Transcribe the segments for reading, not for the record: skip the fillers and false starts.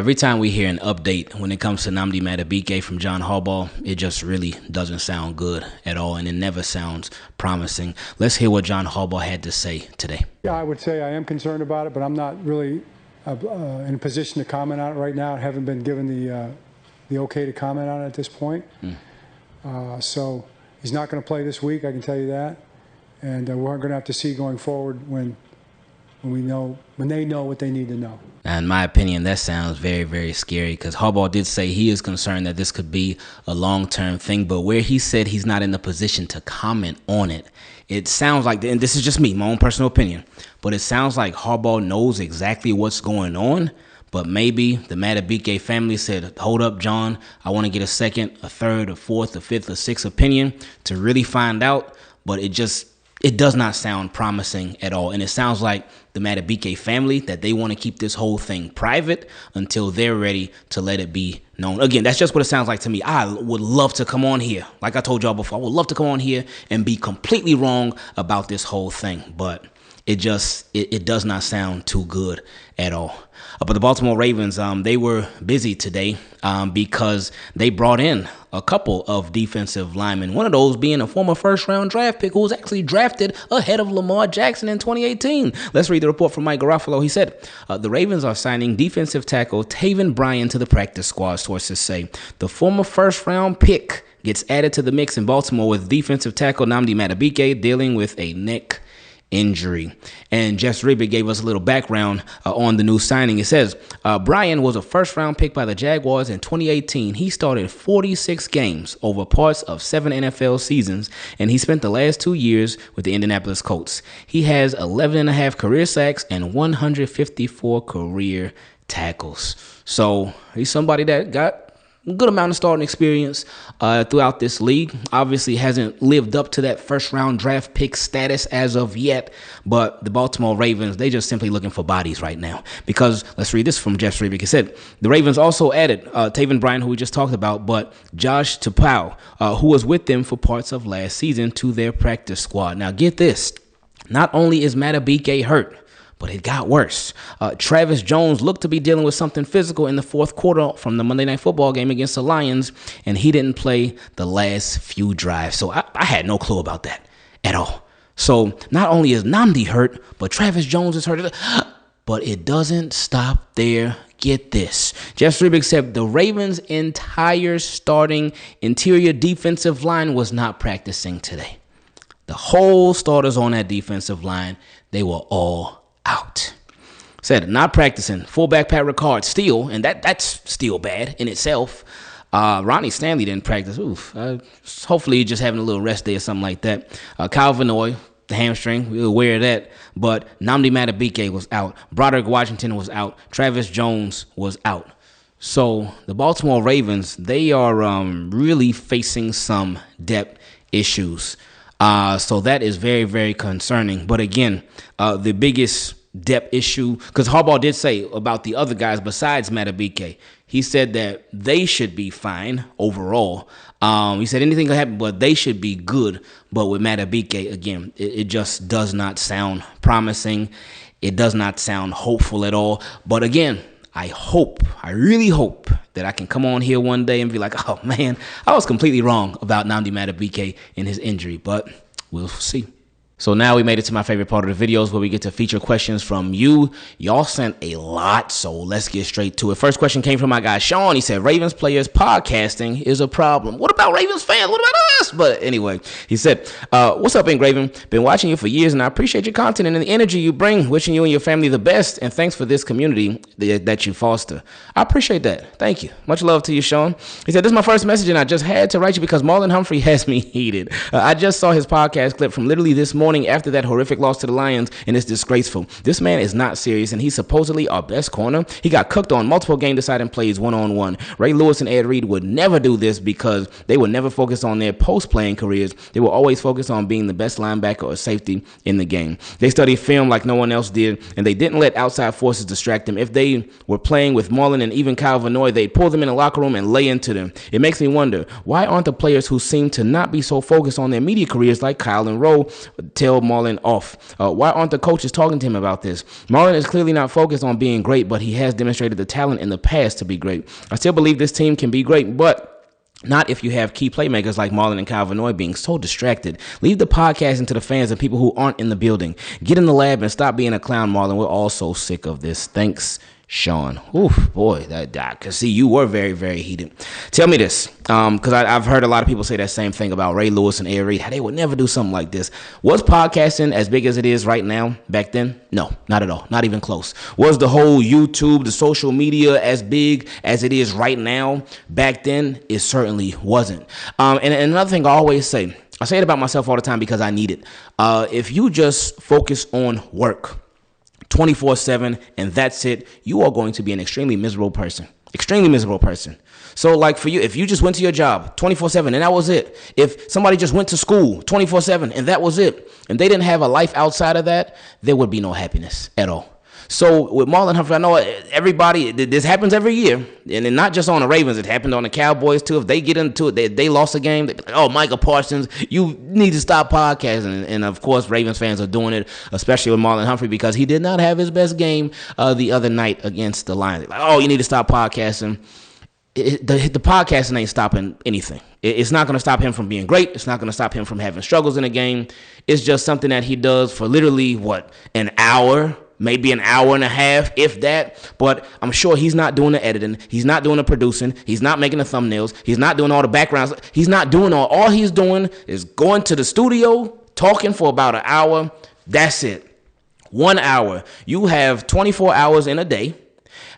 Every time we hear an update when it comes to Nnamdi Madubuike from John Harbaugh, it just really doesn't sound good at all, and it never sounds promising. Let's hear what John Harbaugh had to say today. Yeah, I would say I am concerned about it, but I'm not really in a position to comment on it right now. I haven't been given the okay to comment on it at this point. So he's not going to play this week, I can tell you that. And we're going to have to see going forward when they know what they need to know. Now, in my opinion, that sounds very, very scary because Harbaugh did say he is concerned that this could be a long-term thing, but where he said he's not in the position to comment on it, it sounds like, and this is just me, my own personal opinion, but it sounds like Harbaugh knows exactly what's going on, but maybe the Madubuike family said, hold up, John, I want to get a second, a third, a fourth, a fifth, a sixth opinion to really find out, but it does not sound promising at all. And it sounds like the Madubuike family, that they want to keep this whole thing private until they're ready to let it be known. Again, that's just what it sounds like to me. I would love to come on here. Like I told y'all before, I would love to come on here and be completely wrong about this whole thing. But it does not sound too good at all. But the Baltimore Ravens, they were busy today because they brought in a couple of defensive linemen, one of those being a former first-round draft pick who was actually drafted ahead of Lamar Jackson in 2018. Let's read the report from Mike Garofalo. He said, the Ravens are signing defensive tackle Taven Bryan to the practice squad, sources say. The former first-round pick gets added to the mix in Baltimore with defensive tackle Nnamdi Madubuike dealing with a neck injury. And Jeff Reber gave us a little background on the new signing. It says, Bryan was a first-round pick by the Jaguars in 2018. He started 46 games over parts of 7 NFL seasons, and he spent the last 2 years with the Indianapolis Colts. He has 11.5 career sacks and 154 career tackles. So he's somebody that got a good amount of starting experience throughout this league. Obviously hasn't lived up to that first-round draft pick status as of yet, but the Baltimore Ravens, they just simply looking for bodies right now. Because, let's read this from Jeff Reber. He said, the Ravens also added Taven Bryan, who we just talked about, but Josh Tupou, who was with them for parts of last season, to their practice squad. Now, get this. Not only is Madubuike hurt, but it got worse. Travis Jones looked to be dealing with something physical in the fourth quarter from the Monday Night Football game against the Lions, and he didn't play the last few drives. So I had no clue about that at all. So not only is Nnamdi hurt, but Travis Jones is hurt. But it doesn't stop there. Get this. Jeff Reber said the Ravens' entire starting interior defensive line was not practicing today. The whole starters on that defensive line, they were all out. Said not practicing. Fullback Pat Ricard still, and that's still bad in itself. Ronnie Stanley didn't practice. Hopefully he's just having a little rest day or something like that. Kyle Vanoy, the hamstring, we were aware of that. But Nnamdi Madubuike was out. Broderick Washington was out. Travis Jones was out. So the Baltimore Ravens, they are really facing some depth issues. So that is very, very concerning. But again, the biggest depth issue, because Harbaugh did say about the other guys besides Madubuike, he said that they should be fine overall. He said anything could happen, but they should be good. But with Madubuike, again, it just does not sound promising. It does not sound hopeful at all. But again, I really hope that I can come on here one day and be like, oh, man, I was completely wrong about Nnamdi Madubuike and his injury, but we'll see. So now we made it to my favorite part of the videos where we get to feature questions from you. Y'all sent a lot, so let's get straight to it. First question came from my guy, Sean. He said, Ravens players podcasting is a problem. What about Ravens fans? What about us? But anyway, he said, what's up, Ingraven? Been watching you for years, and I appreciate your content and the energy you bring. Wishing you and your family the best, and thanks for this community that you foster. I appreciate that. Thank you. Much love to you, Sean. He said, this is my first message, and I just had to write you because Marlon Humphrey has me heated. I just saw his podcast clip from literally this morning after that horrific loss to the Lions, and it's disgraceful. This man is not serious, and he's supposedly our best corner. He got cooked on multiple game-deciding plays one-on-one. Ray Lewis and Ed Reed would never do this because they would never focus on their post-playing careers. They will always focus on being the best linebacker or safety in the game. They studied film like no one else did, and they didn't let outside forces distract them. If they were playing with Marlon and even Kyle Vanoy, they'd pull them in the locker room and lay into them. It makes me wonder, why aren't the players who seem to not be so focused on their media careers like Kyle and Rowe tell Marlon off. Why aren't the coaches talking to him about this? Marlon is clearly not focused on being great, but he has demonstrated the talent in the past to be great. I still believe this team can be great, but not if you have key playmakers like Marlon and Kyle Vanoy being so distracted. Leave the podcasting to the fans and people who aren't in the building. Get in the lab and stop being a clown, Marlon. We're all so sick of this. Thanks, Sean. Oof, boy, I could see you were very, very heated. Tell me this, because I've heard a lot of people say that same thing about Ray Lewis and Ed Reed, how they would never do something like this. Was podcasting as big as it is right now back then? No, not at all. Not even close. Was the whole YouTube, the social media as big as it is right now back then? It certainly wasn't. And another thing I always say, I say it about myself all the time because I need it. If you just focus on work 24/7 and that's it, you are going to be an extremely miserable person. Extremely miserable person. So like for you, if you just went to your job 24/7 and that was it, if somebody just went to school 24/7 and that was it, and they didn't have a life outside of that, there would be no happiness at all. So with Marlon Humphrey, I know everybody, this happens every year, and not just on the Ravens, it happened on the Cowboys too. If they get into it, they lost a game, they be like, oh, Micah Parsons, you need to stop podcasting. And of course, Ravens fans are doing it, especially with Marlon Humphrey, because he did not have his best game the other night against the Lions. Like, oh, you need to stop podcasting. The podcasting ain't stopping anything. It's not going to stop him from being great. It's not going to stop him from having struggles in a game. It's just something that he does for literally, an hour, maybe an hour and a half, if that. But I'm sure he's not doing the editing. He's not doing the producing. He's not making the thumbnails. He's not doing all the backgrounds. He's not doing all he's doing is going to the studio, talking for about an hour. That's it. 1 hour. You have 24 hours in a day.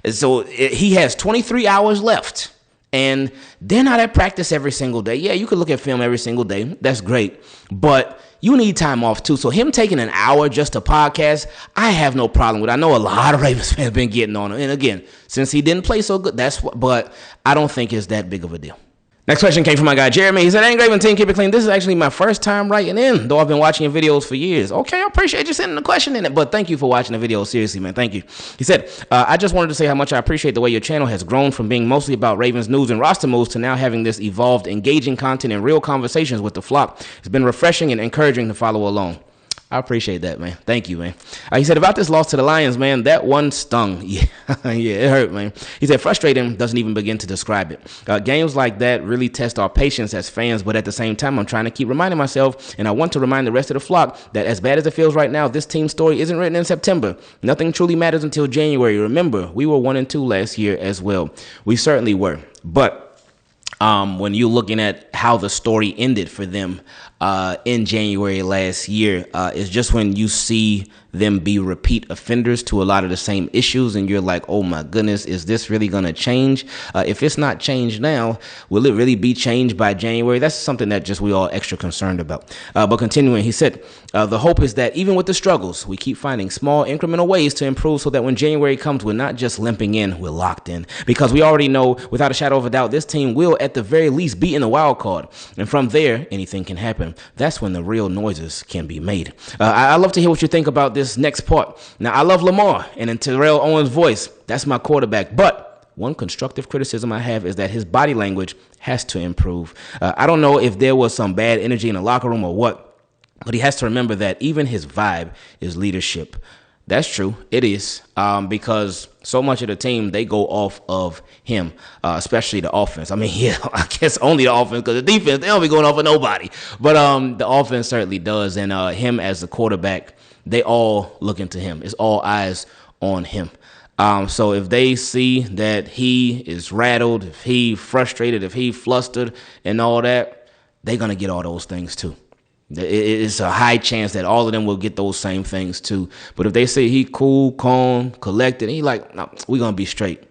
So he has 23 hours left. And they're not at practice every single day. Yeah, you could look at film every single day. That's great. But you need time off too. So him taking an hour just to podcast, I have no problem with it. I know a lot of Ravens fans have been getting on him. And again, since he didn't play so good, but I don't think it's that big of a deal. Next question came from my guy Jeremy. He said, Ingraven Team, keep it clean. This is actually my first time writing in, though I've been watching your videos for years. Okay, I appreciate you sending the question in it, but thank you for watching the video. Seriously, man, thank you. He said, I just wanted to say how much I appreciate the way your channel has grown from being mostly about Ravens news and roster moves to now having this evolved, engaging content and real conversations with the flock. It's been refreshing and encouraging to follow along. I appreciate that, man. Thank you, man. He said, about this loss to the Lions, man, that one stung. Yeah, yeah, it hurt, man. He said, frustrating doesn't even begin to describe it. Games like that really test our patience as fans, but at the same time, I'm trying to keep reminding myself, and I want to remind the rest of the flock, that as bad as it feels right now, this team's story isn't written in September. Nothing truly matters until January. Remember, we were 1-2 last year as well. We certainly were. But when you're looking at how the story ended for them in January last year, it's just when you see them be repeat offenders to a lot of the same issues, and you're like, oh my goodness, is this really going to change? If it's not changed now, will it really be changed by January? That's something that just we all extra concerned about. But continuing, he said, the hope is that even with the struggles, we keep finding small incremental ways to improve so that when January comes, we're not just limping in, we're locked in. Because we already know, without a shadow of a doubt, this team will at the very least be in the wild card. And from there, anything can happen. That's when the real noises can be made. I love to hear what you think about this next part. Now, I love Lamar and in Terrell Owens' voice. That's my quarterback. But one constructive criticism I have is that his body language has to improve. I don't know if there was some bad energy in the locker room or what, but he has to remember that even his vibe is leadership. That's true. It is, because so much of the team, they go off of him, especially the offense. I mean, yeah, I guess only the offense, because the defense, they don't be going off of nobody. But the offense certainly does, and him as the quarterback, they all looking to him. It's all eyes on him. So if they see that he is rattled, if he frustrated, if he flustered and all that, they're going to get all those things too. It's a high chance that all of them will get those same things too. But if they say he cool, calm, collected, and he like, no, we're going to be straight,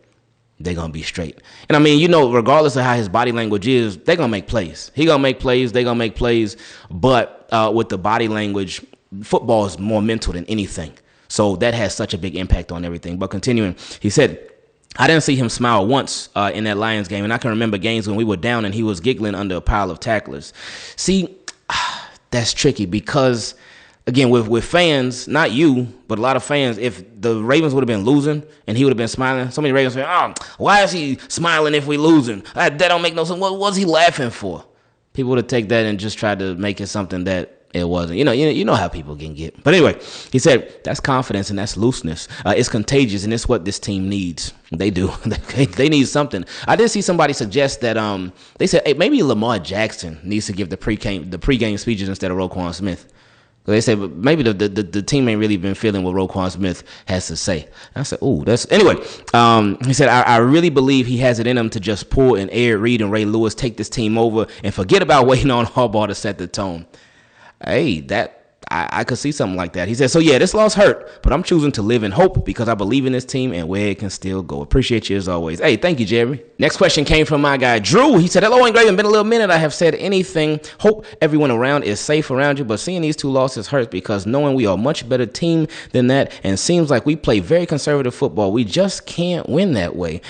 they're going to be straight. And I mean, you know, regardless of how his body language is, they're going to make plays. He going to make plays. They're going to make plays. But with the body language, football is more mental than anything. So that has such a big impact on everything. But continuing, he said, I didn't see him smile once in that Lions game. And I can remember games when we were down and he was giggling under a pile of tacklers. See, that's tricky because, again, with fans, not you, but a lot of fans, if the Ravens would have been losing and he would have been smiling, so many Ravens fans, oh, why is he smiling if we losing? That don't make no sense. What was he laughing for? People would have taken that and just tried to make it something that It wasn't. You know how people can get. But anyway, he said that's confidence and that's looseness. It's contagious, and it's what this team needs. They do. They need something. I did see somebody suggest that they said, hey, maybe Lamar Jackson needs to give the pregame speeches instead of Roquan Smith. They said maybe the team ain't really been feeling what Roquan Smith has to say. I said, "Ooh, that's anyway." He said, I really believe he has it in him to just pull an Ed Reed and Ray Lewis, take this team over, and forget about waiting on Harbaugh to set the tone. Hey, I could see something like that. He said, so yeah, this loss hurt, but I'm choosing to live in hope because I believe in this team and where it can still go. Appreciate you as always. Hey, thank you, Jeremy. Next question came from my guy, Drew. He said, hello, Ingraven. Been a little minute I have said anything. Hope everyone around is safe around you, but seeing these 2 losses hurts because knowing we are a much better team than that and seems like we play very conservative football. We just can't win that way.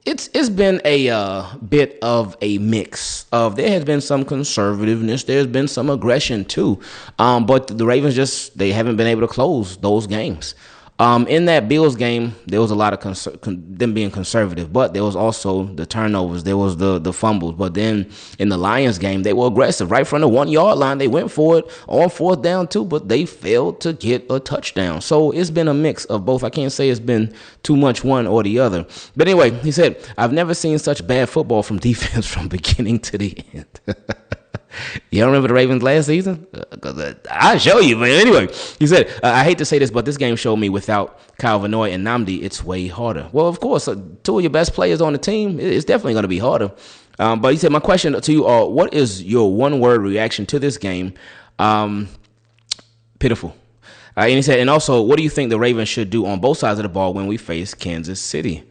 It's been a bit of a mix of there has been some conservativeness, there's been some aggression too, but the Ravens they haven't been able to close those games. In that Bills game, there was a lot of them being conservative, but there was also the turnovers, there was the fumbles. But then in the Lions game, they were aggressive right from the 1-yard line. They went for it on 4th down too, but they failed to get a touchdown. So it's been a mix of both. I can't say it's been too much one or the other. But anyway, he said, I've never seen such bad football from defense from beginning to the end. You don't remember the Ravens last season? I'll show you, man. Anyway, he said, I hate to say this, but this game showed me without Kyle Vanoy and Nnamdi, it's way harder. Well, of course, 2 of your best players on the team, it's definitely going to be harder. But he said, my question to you are, what is your one-word reaction to this game? Pitiful. And he said, and also, what do you think the Ravens should do on both sides of the ball when we face Kansas City?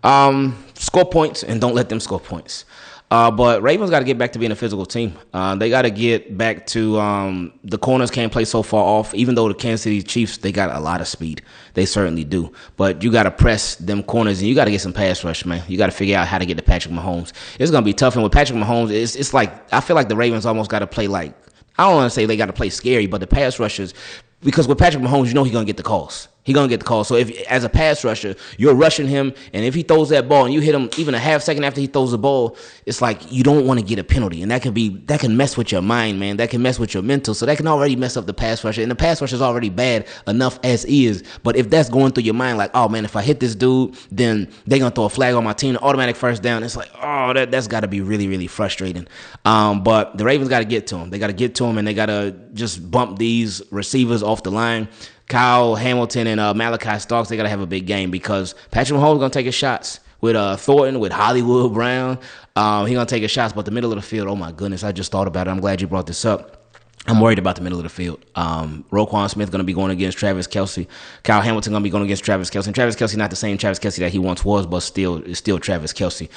Score points and don't let them score points. But Ravens got to get back to being a physical team. They got to get back to the corners can't play so far off. Even though the Kansas City Chiefs, they got a lot of speed. They certainly do. But you got to press them corners, and you got to get some pass rush, man. You got to figure out how to get to Patrick Mahomes. It's going to be tough. And with Patrick Mahomes, it's like I feel like the Ravens almost got to play like, I don't want to say they got to play scary, but the pass rushers, because with Patrick Mahomes, you know he's going to get the calls. He's going to get the call. So if, as a pass rusher, you're rushing him, and if he throws that ball and you hit him even a half second after he throws the ball, it's like you don't want to get a penalty. And that can mess with your mind, man. That can mess with your mental. So that can already mess up the pass rusher. And the pass rusher is already bad enough as is. But if that's going through your mind, like, oh, man, if I hit this dude, then they're going to throw a flag on my team, automatic first down. It's like, oh, that's got to be really, really frustrating. But the Ravens got to get to him. They got to get to him, and they got to just bump these receivers off the line. Kyle Hamilton and Malachi Starks, they got to have a big game because Patrick Mahomes is going to take his shots with Thornton, with Hollywood Brown. He's going to take his shots, but the middle of the field, oh, my goodness, I just thought about it. I'm glad you brought this up. I'm worried about the middle of the field. Roquan Smith going to be going against Travis Kelce. Kyle Hamilton going to be going against Travis Kelce. And Travis Kelce not the same Travis Kelce that he once was, but it's still Travis Kelce.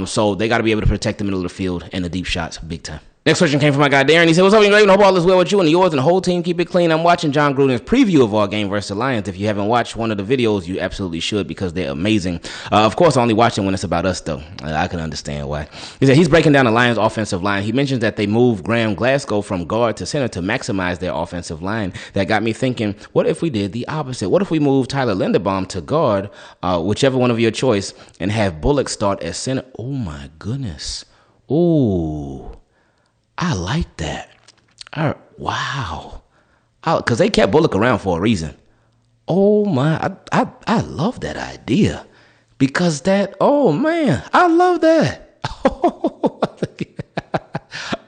So they got to be able to protect the middle of the field and the deep shots big time. Next question came from my guy Darin. He said, what's up, Ingraven? Hope all is well with you and yours and the whole team. Keep it clean. I'm watching John Gruden's preview of our game versus the Lions. If you haven't watched one of the videos, you absolutely should because they're amazing. Of course, I only watch them when it's about us, though. I can understand why. He said he's breaking down the Lions' offensive line. He mentions that they moved Graham Glasgow from guard to center to maximize their offensive line. That got me thinking, what if we did the opposite? What if we moved Tyler Linderbaum to guard, whichever one of your choice, and have Bullock start as center? Oh, my goodness. Ooh. I like that. Wow. Because they kept Bullock around for a reason. Oh, my. I love that idea. Because oh, man. I love that.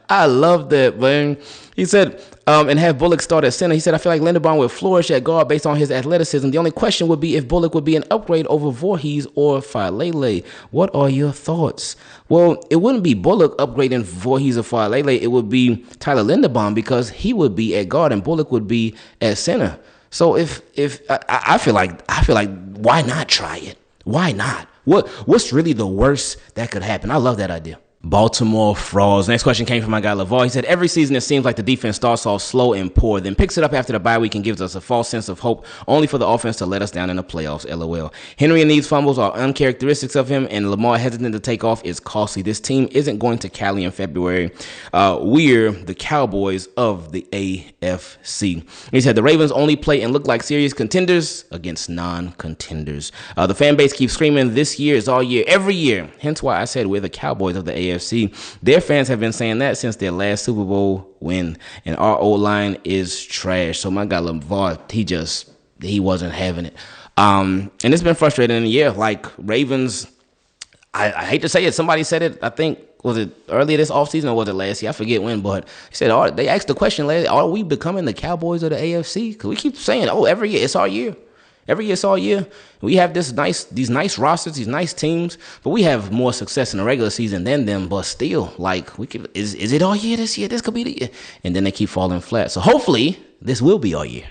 I love that, man. He said, and have Bullock start at center. He said, I feel like Linderbaum would flourish at guard based on his athleticism. The only question would be if Bullock would be an upgrade over Voorhees or Falele. What are your thoughts? Well, it wouldn't be Bullock upgrading Voorhees or Falele. It would be Tyler Linderbaum because he would be at guard and Bullock would be at center. So if I feel like why not try it? Why not? What's really the worst that could happen? I love that idea. Baltimore frauds. Next question came from my guy Lavarre. He said, every season it seems like the defense starts off slow and poor, then picks it up after the bye week and gives us a false sense of hope, only for the offense to let us down in the playoffs. LOL. Henry and these fumbles are uncharacteristics of him, and Lamar hesitant to take off is costly. This team isn't going to Cali in February. We're the Cowboys of the AFC. He said, the Ravens only play and look like serious contenders against non-contenders. The fan base keeps screaming this year is all year, every year. Hence why I said we're the Cowboys of the AFC. AFC. Their fans have been saying that since their last Super Bowl win. And our O-line is trash. So my guy Lavarre, he wasn't having it. And it's been frustrating in a year. Like Ravens, I hate to say it. Somebody said it, I think, was it earlier this offseason or was it last year? I forget when, but he said, they asked the question last, are we becoming the Cowboys of the AFC? Because we keep saying, every year, it's our year. Every year, it's our year. We have these nice rosters, these nice teams, but we have more success in the regular season than them. But still, like, is it our year this year? This could be the year. And then they keep falling flat. So hopefully, this will be our year.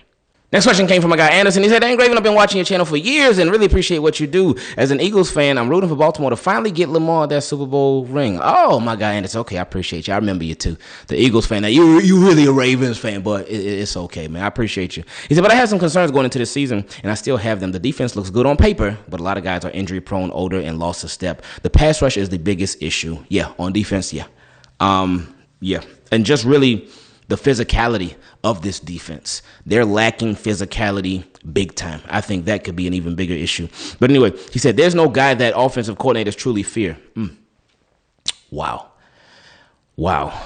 Next question came from my guy Anderson. He said, Ingraven, I've been watching your channel for years and really appreciate what you do. As an Eagles fan, I'm rooting for Baltimore to finally get Lamar that Super Bowl ring. Oh, my guy Anderson. Okay, I appreciate you. I remember you too. The Eagles fan. Now, you really a Ravens fan, but it's okay, man. I appreciate you. He said, but I have some concerns going into this season, and I still have them. The defense looks good on paper, but a lot of guys are injury prone, older, and lost a step. The pass rush is the biggest issue. Yeah, on defense, yeah. Yeah. And just really the physicality of this defense. They're lacking physicality big time. I think that could be an even bigger issue. But anyway, he said, there's no guy that offensive coordinators truly fear. Wow. Yeah,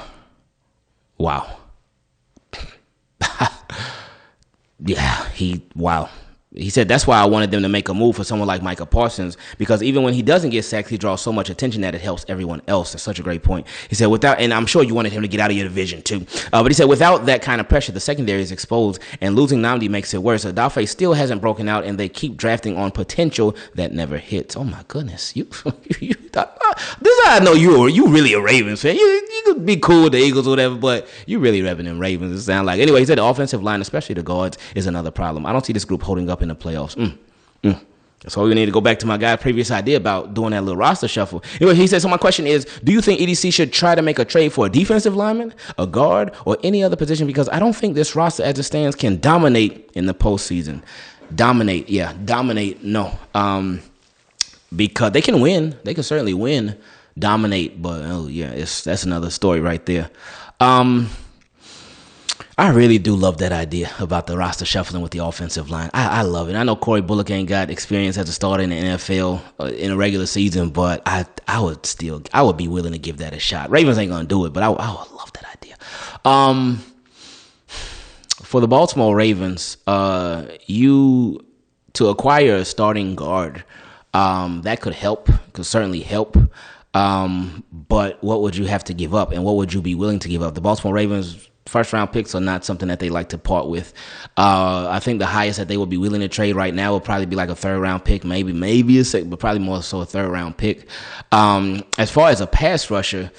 wow. He said, that's why I wanted them to make a move for someone like Micah Parsons, because even when he doesn't get sacked, he draws so much attention that it helps everyone else. That's such a great point. He said, and I'm sure you wanted him to get out of your division too. But he said, without that kind of pressure, the secondary is exposed, and losing Nnamdi makes it worse. Adafe still hasn't broken out, and they keep drafting on potential that never hits. Oh my goodness. This is how I know you really a Ravens fan. You could be cool with the Eagles or whatever, but you really repping them Ravens, it sounds like. Anyway, he said the offensive line, especially the guards, is another problem. I don't see this group holding up in the playoffs. So we need to go back to my guy's previous idea about doing that little roster shuffle. Anyway, he said, so my question is, do you think EDC should try to make a trade for a defensive lineman, a guard, or any other position? Because I don't think this roster as it stands can dominate in the postseason. Dominate, no. Because they can win. They can certainly win. Dominate, but that's another story right there. I really do love that idea about the roster shuffling with the offensive line. I love it. I know Corey Bullock ain't got experience as a starter in the NFL in a regular season, but I would be willing to give that a shot. Ravens ain't gonna do it, but I would love that idea. For the Baltimore Ravens, to acquire a starting guard, that could certainly help. But what would you have to give up, and what would you be willing to give up? The Baltimore Ravens first-round picks are not something that they like to part with. I think the highest that they would be willing to trade right now would probably be like a third-round pick, maybe a second, but probably more so a third-round pick. As far as a pass rusher,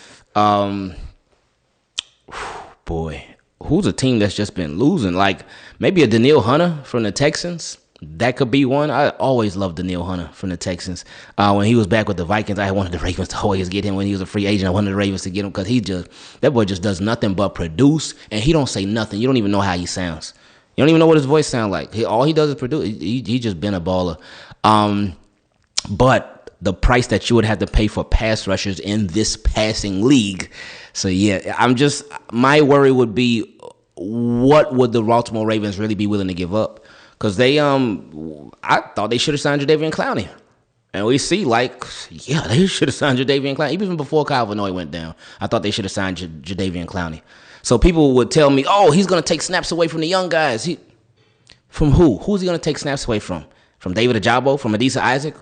boy, who's a team that's just been losing? Like maybe a Danielle Hunter from the Texans. That could be one. I always loved Danielle Hunter from the Texans. When he was back with the Vikings, I wanted the Ravens to always get him. When he was a free agent, I wanted the Ravens to get him because that boy just does nothing but produce, and he don't say nothing. You don't even know how he sounds. You don't even know what his voice sounds like. All he does is produce. He just been a baller. But the price that you would have to pay for pass rushers in this passing league. So yeah, my worry would be, what would the Baltimore Ravens really be willing to give up? Because I thought they should have signed Jadeveon Clowney. And we see, they should have signed Jadeveon Clowney. Even before Kyle Vanoy went down, I thought they should have signed Jadeveon Clowney. So people would tell me, he's going to take snaps away from the young guys. From who? Who's he going to take snaps away from? From David Ajabo? From Adisa Isaac?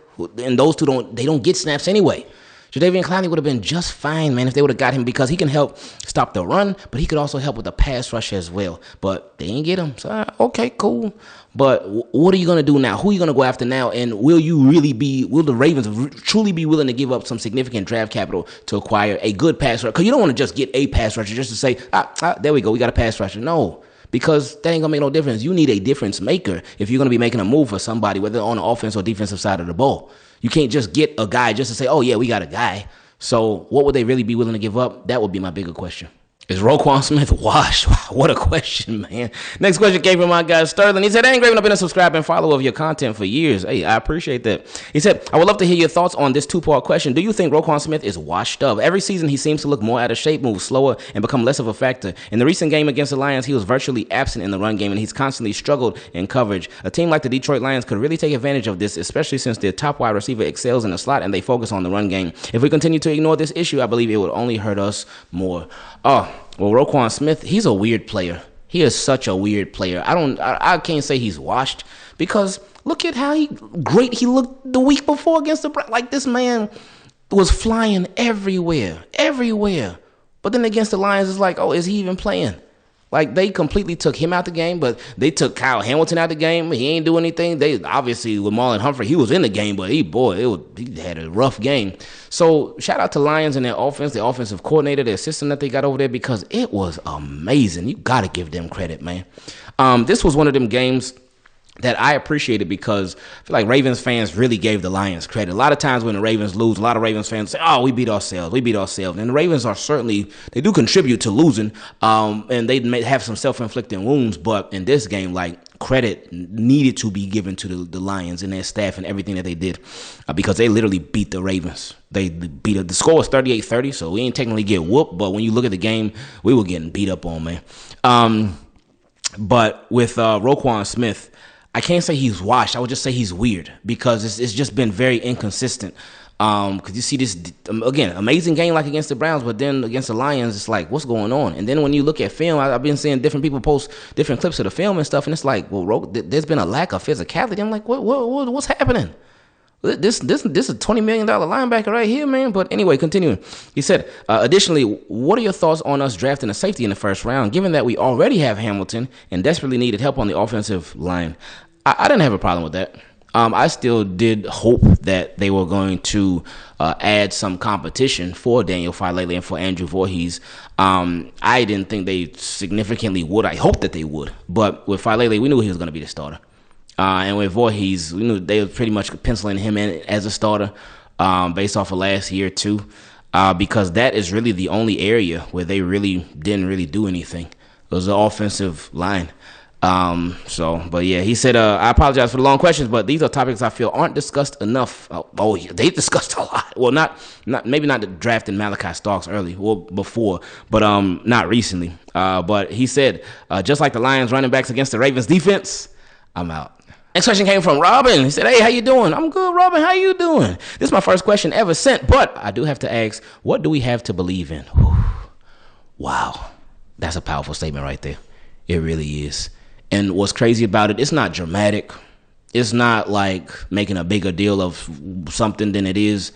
And those two don't get snaps anyway. Jadeveon Clowney would have been just fine, man, if they would have got him, because he can help stop the run, but he could also help with the pass rush as well. But they didn't get him. So, okay, cool. But what are you going to do now? Who are you going to go after now? And will the Ravens truly be willing to give up some significant draft capital to acquire a good pass rusher? Because you don't want to just get a pass rusher just to say, there we go, we got a pass rusher. No, because that ain't going to make no difference. You need a difference maker if you're going to be making a move for somebody, whether on the offense or defensive side of the ball. You can't just get a guy just to say, we got a guy. So what would they really be willing to give up? That would be my bigger question. Is Roquan Smith washed? What a question, man. Next question came from my guy Sterling. He said, I ain't Ingraven, I've been a subscriber and follower of your content for years. Hey, I appreciate that. He said, I would love to hear your thoughts on this two-part question. Do you think Roquan Smith is washed up? Every season, he seems to look more out of shape, move slower, and become less of a factor. In the recent game against the Lions, he was virtually absent in the run game, and he's constantly struggled in coverage. A team like the Detroit Lions could really take advantage of this, especially since their top wide receiver excels in the slot and they focus on the run game. If we continue to ignore this issue, I believe it would only hurt us more. Well, Roquan Smith, he's a weird player. He is such a weird player. I can't say he's washed because look at how great he looked the week before against the Browns. Like, this man was flying everywhere. But then against the Lions, it's like, oh, is he even playing? Like, they completely took him out the game, but they took Kyle Hamilton out the game. He ain't do anything. They obviously with Marlon Humphrey, he was in the game, but he had a rough game. So shout out to Lions and their offense, the offensive coordinator, their system that they got over there, because it was amazing. You got to give them credit, man. This was one of them games that I appreciated because I feel like Ravens fans really gave the Lions credit. A lot of times when the Ravens lose, a lot of Ravens fans say, oh, we beat ourselves. And the Ravens are certainly, they do contribute to losing, and they may have some self-inflicted wounds, but in this game, like, credit needed to be given to the Lions and their staff and everything that they did because they literally beat the Ravens. The score was 38-30, so we ain't technically get whooped, but when you look at the game, we were getting beat up on, man. But with Roquan Smith, I can't say he's washed. I would just say he's weird because it's just been very inconsistent. Because you see this, again, amazing game like against the Browns, but then against the Lions, it's like, what's going on? And then when you look at film, I've been seeing different people post different clips of the film and stuff, and it's like, well, there's been a lack of physicality. I'm like, what's happening? This is a $20 million linebacker right here, man. But anyway, continuing. He said, additionally, what are your thoughts on us drafting a safety in the first round, given that we already have Hamilton and desperately needed help on the offensive line? I didn't have a problem with that. I still did hope that they were going to add some competition for Daniel Falele and for Andrew Voorhees. I didn't think they significantly would. I hoped that they would. But with Falele, we knew he was going to be the starter. And with Voorhees, we knew they were pretty much penciling him in as a starter based off of last year, too, because that is really the only area where they really didn't really do anything. It was the offensive line. But yeah, he said, I apologize for the long questions, but these are topics I feel aren't discussed enough. Yeah, they discussed a lot. Well, maybe not the drafting Malachi Starks early, well, before, but not recently. But he said, just like the Lions running backs against the Ravens defense, I'm out. Next question came from Robyn. He said, hey, how you doing? I'm good, Robyn. How you doing? This is my first question ever sent, but I do have to ask, what do we have to believe in? Whew. Wow. That's a powerful statement right there. It really is. And what's crazy about it, it's not dramatic. It's not like making a bigger deal of something than it is.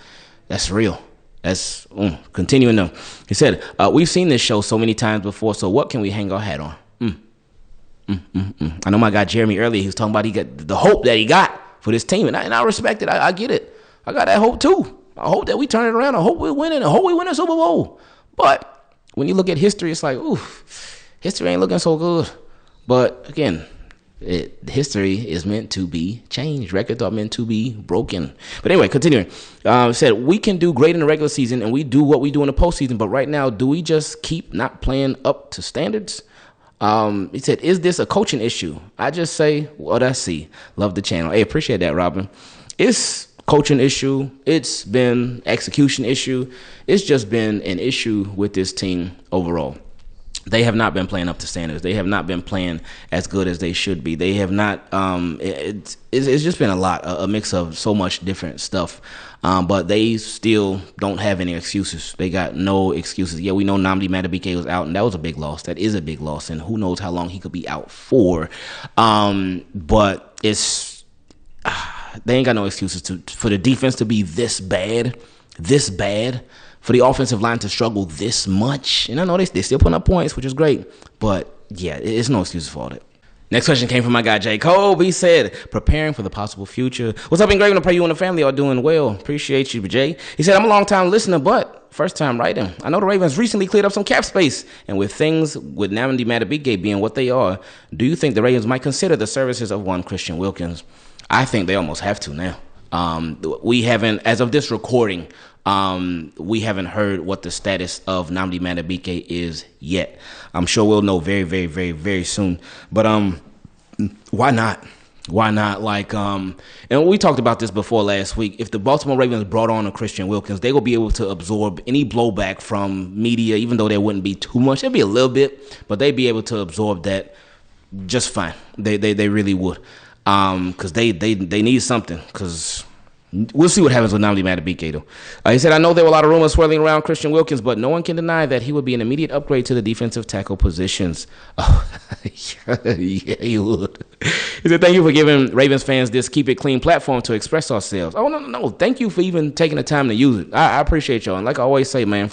That's real. That's continuing on. He said, we've seen this show so many times before, so what can we hang our hat on? I know my guy Jeremy earlier, he was talking about he got the hope that he got for this team, and I respect it. I get it. I got that hope too. I hope that we turn it around. I hope we're winning. I hope we win a Super Bowl. But when you look at history, it's like, history ain't looking so good. But again, history is meant to be changed. Records are meant to be broken. But anyway, continuing. Said, we can do great in the regular season, and we do what we do in the postseason. But right now, do we just keep not playing up to standards? He said, is this a coaching issue? I just say what I see. Love the channel. Hey, appreciate that, Robyn. It's coaching issue. It's been execution issue. It's just been an issue with this team overall. They have not been playing up to standards. They have not been playing as good as they should be. They have not. It's just been a mix of so much different stuff. But they still don't have any excuses. They got no excuses. Yeah, we know Nnamdi Madubuike was out, and that was a big loss. That is a big loss, and who knows how long he could be out for. But it's they ain't got no excuses for the defense to be this bad, for the offensive line to struggle this much. And I know they still putting up points, which is great. But yeah, it's no excuses for all that. Next question came from my guy J-Cobe. He said, preparing for the possible future. What's up, Ingraven? I pray you and the family are doing well. Appreciate you, Jay. He said, I'm a long-time listener, but first time writing. I know the Ravens recently cleared up some cap space. And with things with Nnamdi Madubuike being what they are, do you think the Ravens might consider the services of one Christian Wilkins? I think they almost have to now. We haven't, as of this recording, we haven't heard what the status of Nnamdi Madubuike is yet. I'm sure we'll know very, very, very, very soon. But why not? Why not? And we talked about this before last week. If the Baltimore Ravens brought on a Christian Wilkins, they will be able to absorb any blowback from media, even though there wouldn't be too much. There'd be a little bit, but they'd be able to absorb that just fine. They really would, because they need something. Because we'll see what happens with Nnamdi Madubuike, though. He said, I know there were a lot of rumors swirling around Christian Wilkins, but no one can deny that he would be an immediate upgrade to the defensive tackle positions. Oh, yeah, he would. He said, thank you for giving Ravens fans this Keep It Clean platform to express ourselves. Oh, no. Thank you for even taking the time to use it. I appreciate y'all. And like I always say, man,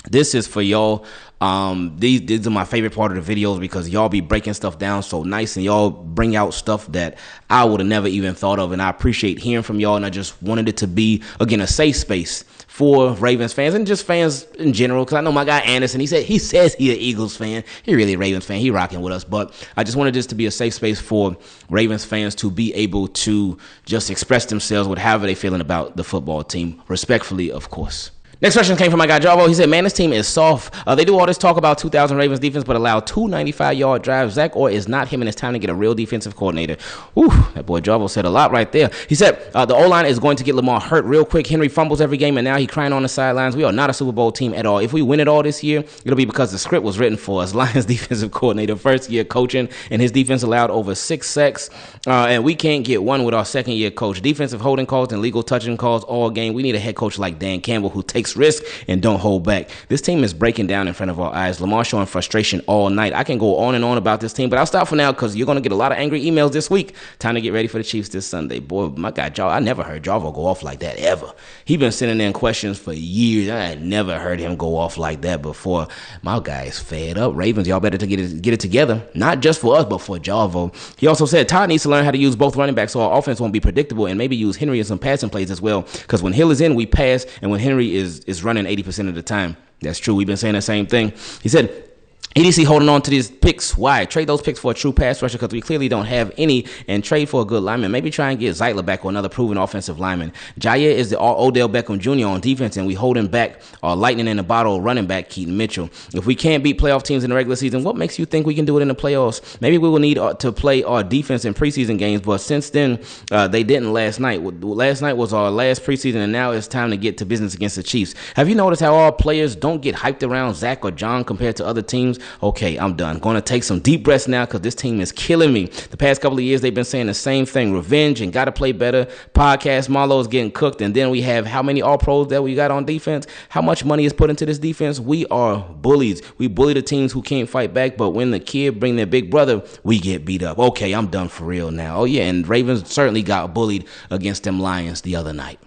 this is for y'all. These are my favorite part of the videos because y'all be breaking stuff down so nice and y'all bring out stuff that I would have never even thought of. And I appreciate hearing from y'all. And I just wanted it to be, again, a safe space for Ravens fans and just fans in general. Because I know my guy Anderson, he says he an Eagles fan. He really a Ravens fan. He rocking with us. But I just wanted this to be a safe space for Ravens fans to be able to just express themselves with however they feeling about the football team. Respectfully, of course. Next question came from my guy Jarvo. He said, man, this team is soft. They do all this talk about 2000 Ravens defense, but allow 2 95-yard drives. Zach Orr is not him, and it's time to get a real defensive coordinator. Ooh, that boy Jarvo said a lot right there. He said, the O-line is going to get Lamar hurt real quick. Henry fumbles every game, and now he's crying on the sidelines. We are not a Super Bowl team at all. If we win it all this year, it'll be because the script was written for us. Lions defensive coordinator, first year coaching, and his defense allowed over 6 sacks, and we can't get one with our second year coach. Defensive holding calls and legal touching calls all game. We need a head coach like Dan Campbell who takes risks and don't hold back. This team is breaking down in front of our eyes. Lamar showing frustration all night. I can go on and on about this team, but I'll stop for now because you're going to get a lot of angry emails this week. Time to get ready for the Chiefs this Sunday. Boy, my guy, I never heard Jarvo go off like that ever. He been sending in questions for years. I had never heard him go off like that before. My guy is fed up. Ravens, y'all better to get it together. Not just for us, but for Jarvo. He also said Todd needs to learn how to use both running backs so our offense won't be predictable and maybe use Henry in some passing plays as well. Because when Hill is in, we pass, and when Henry is running 80% of the time. That's true. We've been saying the same thing. He said, EDC holding on to these picks. Why? Trade those picks for a true pass rusher because we clearly don't have any, and trade for a good lineman. Maybe try and get Zeitler back or another proven offensive lineman. Jair is the Odell Beckham Jr. on defense, and we holding back our lightning in the bottle running back Keaton Mitchell. If we can't beat playoff teams in the regular season, what makes you think we can do it in the playoffs? Maybe we will need to play our defense in preseason games, but since then, they didn't last night. Last night was our last preseason, and now it's time to get to business against the Chiefs. Have you noticed how our players don't get hyped around Zach or John compared to other teams? Okay, I'm done. Going to take some deep breaths now because this team is killing me. The past couple of years, they've been saying the same thing. Revenge and got to play better. Podcast, Marlo is getting cooked. And then we have how many all-pros that we got on defense? How much money is put into this defense? We are bullies. We bully the teams who can't fight back. But when the kid bring their big brother, we get beat up. Okay, I'm done for real now. Oh, yeah, and Ravens certainly got bullied against them Lions the other night.